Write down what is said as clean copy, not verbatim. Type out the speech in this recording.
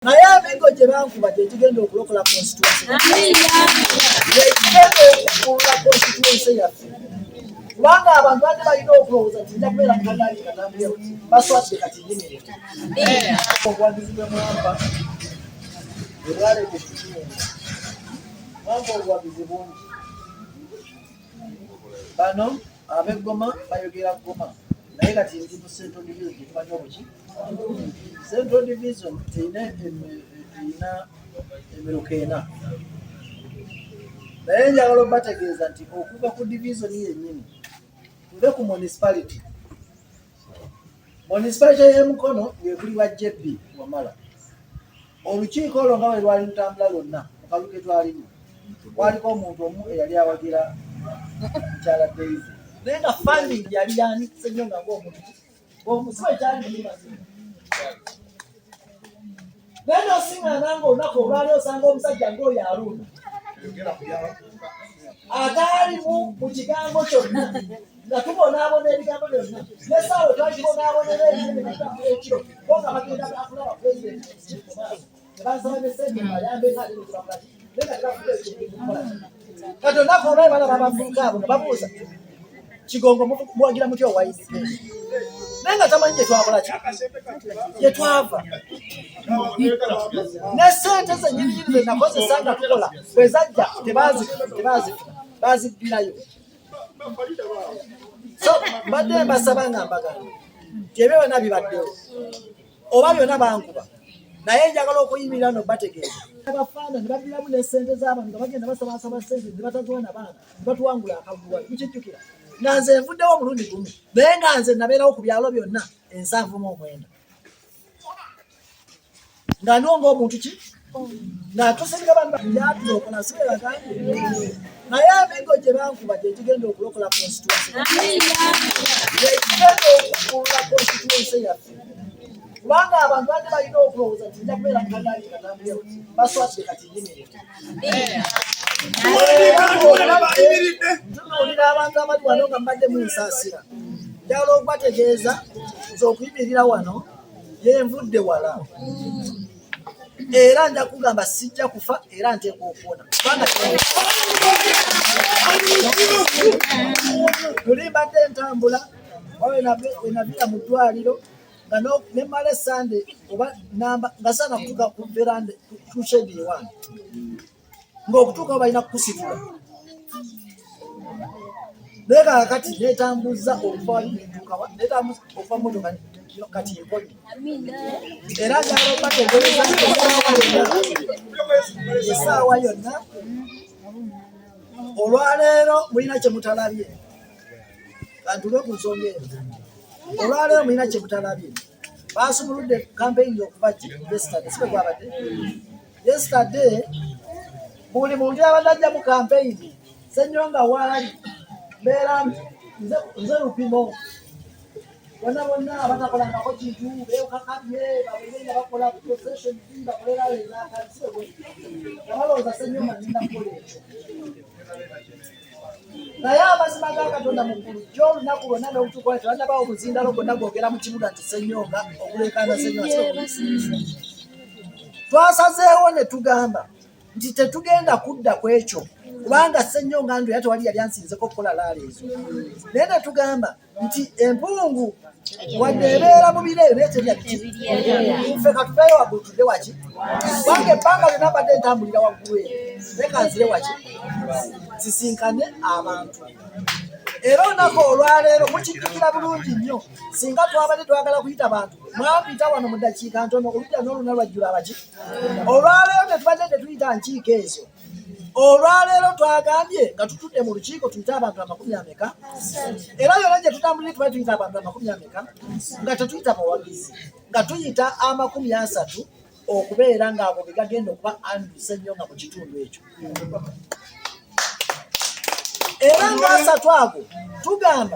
naye amigo gye bankuba tegigenda okulokola constituency yaffe kubanga abantu bandi balina okulowooza nti nja kubeera mukagaali katambuleo baswadde kati yimirira obuwagizi bwe mwamba ebwaleeta ekitundu mwamba obuwagizi bungi bano ab'eggoma bayogera ggoma naye kati ndi mu Central Division tetumanyi obuki Central Division terina emiruka ena naye njagala obategeeza nti okuva ku division yennyini tuve ku municipality y'Emukono ng'ekuli wa JB Wamala olukiiko olwo nga bwe lwali lutambula lwonna mu kalulu ke twalimu waliko omuntu omu eyali awagira mukyala Daisy naye nga funding yali yanise nnyo nga ng'omuntu omusibe kyali mulimazi naye n'osiŋŋaana ng'olunaku olwali osanga omusajja ng'oyo alunda agaali mu kigambo kyonna nga tubonaabona ebigambo byonna n'essaawa twali tubonaabonera ekiro bo nga bagenda akulaba pulezidenti tebasaba ne ssente bayambeko ate nekibakolaki naye nga tebafuba ekyokukola kati olunaku olwali balaba abavubuka abo nga babuuza Kigongo muwagira mutya owaidi naye nga tamanyi gye twakolaki gye twava ne ssente zennyininyini ze nakozesa nga tukola bwe zajja bazibbirayo so mbadde mbasaba nga mbagana nti ebyo byonna bibaddewo oba byonna bankuba naye njagala okuyimirira nobategeeza abafaana ne babbiramu n'essente z'abantu nga bagenda basabasaba ssente ne bataziwa nabaana ne batuwangula akaguwa mukijjukira nga nze nvuddewo omulundi gumu naye nga nze nabeerawo ku byalo byonna 709 nga nonga omuntu ki nga tusinga bantu byatulokola sibagambye naye amigo gye bankuba gyekigenda okulokola constituency gyekigenda okukulula constituency yaffe kubanga abantu bandi balina okulowooza nti nja kubeera mukagaali katambuleo baswadde kati yimirira tunuulira abantu abali wano nga mbadde munsaasira njagala okubategeeza nze okuyimirira wano yenvudde wala era nja kugamba sijja kufa era nteeka okuwona kubanga tuli mbadde ntambula wenavira mu ddwaliro nga nemala esande oba namba nga sana kutuuka ku veranda ku shedi ewange ng'okutuuka balina kukusitula naye kakati netambuza okuva wali netuukawa netambuza okuva motoka kati enkonyi era njagala okubategeeza essaawa yonna olwaleero mulina kye mutalabye kantube ku nsonga eyo olwaleero mulina kye mutalabye baasumuludde campaign okuva yesterday sibe gwabadde yesterday buli muntu yabadde ajja mu campaign Ssenyonga waali mbeera nze lupimo bonna bonna abatakolangako kintu beekakabye babegenda bakola procession bakolera ezakalisibwe abalowooza Ssenyonga nenda kukola ekyo naye amazima ga Katonda muggulu gy'olunaku lwonna n'obutuuka wali tebannabaawo omuzindalo gwonna gwogera mu kibuga nti Ssenyonga okuleekaana Ssenyonga twasazeewo ne tugamba nti tetugenda kudda ku ekyo kubanga Ssenyonga ndu era tewali yali ansinzeko okukola laala ezo naye ne tugamba nti empungu wadde ebeera mu biro naye terya ffe katuveeyo waggulu tudde waki kubanga ebbanga lyonna mbadde ntambulira waggulu eyo naye kanzire waki sisinkane abantu era olunaku olwaleero mukijjukira bulungi nnyo singa twabadde twagala kuyita bantu mwampita wano mu ddakiika ntono olujja n'oluna lwajjula abaki olwaleero tetubadde tetuyita nkiiko ezo olwaleero twagambye nga tutudde mu lukiiko tuyite abantu 90 era yonna gye tutambulire tuba tuyita abantu 90 nga tetuyita bawagizi nga tuyita 30 okubeera ng'abo be gagenda okuba Andrew Ssenyonga mu kitundu ekyo era nga 3 ago tugamba